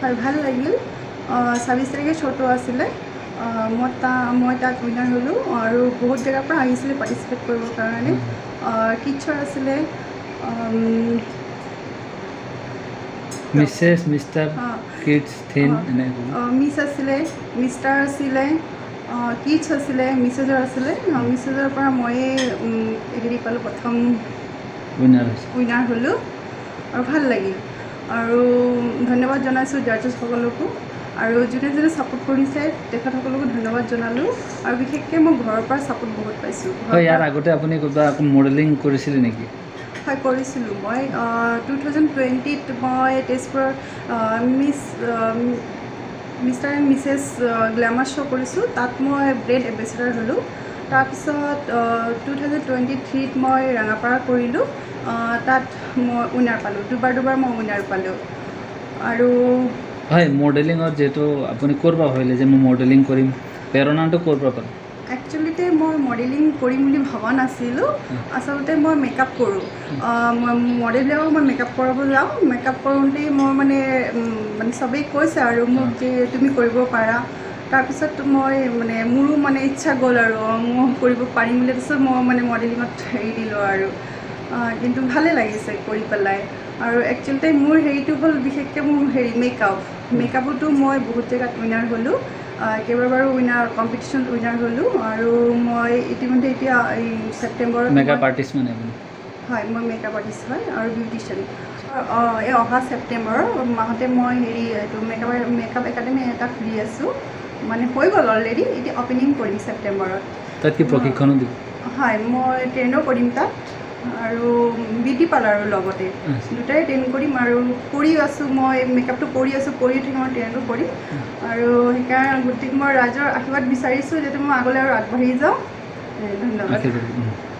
হয় ভাল লাগিল ২৬ তাৰিখে শ্ব'টো আছিলে মই তাত উইনাৰ হ'লোঁ আৰু বহুত জেগাৰ পৰা আহিছিলে পাৰ্টিচিপেট কৰিবৰ কাৰণে কিডছৰ আছিলে মিছেছ মিষ্টাৰ কিডছ থিন মিছ আছিলে মিষ্টাৰ আছিলে কিডছ আছিলে মিছেজৰ আছিলে মিছেজৰ পৰা ময়ে হেৰি পালোঁ প্ৰথম উইনাৰ হ'লোঁ আৰু ভাল লাগিল আৰু ধন্যবাদ জনাইছোঁ জাজেছসকলকো আৰু যোনে যোনে ছাপোৰ্ট কৰিছে তেখেতসকলকো ধন্যবাদ জনালোঁ আৰু বিশেষকৈ মই ঘৰৰ পৰা ছাপোৰ্ট বহুত পাইছোঁ ইয়াৰ আগতে আপুনি কিবা মডেলিং কৰিছিলে নেকি হয় কৰিছিলোঁ মই 2020ত মই তেজপুৰৰ mister and Mrs glamour show' কৰিছোঁ তাত মই ব্ৰেণ্ড এম্বেচেডাৰ হ'লোঁ তাৰপিছত 2023ত মই ৰঙাপাৰা কৰিলোঁ তাত মই উইনাৰ পালোঁ দুবাৰ মই উইনাৰ পালোঁ আৰু হয় মডেলিঙত যিহেতু আপুনি ক'ৰ পৰা ভাবিলে যে মই মডেলিং কৰিম প্ৰেৰণাটো ক'ৰ পৰা পালে একচুৱেলিতে মই মডেলিং কৰিম বুলি ভবা নাছিলোঁ আচলতে মই মেকআপ কৰোঁ মডেলবিলাকক মই মেকআপ কৰাব যাওঁ মেকআপ কৰোঁতেই মই মানে চবেই কৈছে আৰু মোক যে তুমি কৰিব পাৰা তাৰপিছত মই মানে মোৰো মানে ইচ্ছা গ'ল আৰু মই কৰিব পাৰিম বুলি তাৰপিছত মই মানে মডেলিঙত হেৰি দিলোঁ আৰু কিন্তু ভালেই লাগিছে কৰি পেলাই আৰু একচুৱেলিতে মোৰ হেৰিটো হ'ল বিশেষকৈ মোৰ হেৰি মেকআপতো মই বহুত জেগাত উইনাৰ হ'লোঁ কেইবাবাৰো উইনাৰ কম্পিটিশ্যনত উইনাৰ হ'লোঁ আৰু মই ইতিমধ্যে এতিয়া এই ছেপ্টেম্বৰত মেকআপ আৰ্টিষ্ট মানে হয় মই মেকআপ আৰ্টিষ্ট হয় আৰু বিউটিচিয়ান এই অহা ছেপ্টেম্বৰৰ মাহতে মই হেৰি এইটো মেকআপ একাডেমি এটা খুলি আছোঁ মানে হৈ গ'ল অলৰেডি এতিয়া অপেনিং কৰিম ছেপ্টেম্বৰত তাত কি প্ৰশিক্ষণো দিব হয় মই ট্ৰেইনো কৰিম তাত আৰু বিউটি পাৰ্লাৰৰ লগতে দুটাই ট্ৰেইন কৰিম আৰু কৰিও আছোঁ মই মেকআপটো কৰি আছোঁ কৰি থাকি মই ট্ৰেইনো কৰিম আৰু সেইকাৰণে গতিকে মই ৰাইজৰ আশীৰ্বাদ বিচাৰিছোঁ যাতে মই আগলৈ আৰু আগবাঢ়ি যাওঁ ধন্যবাদ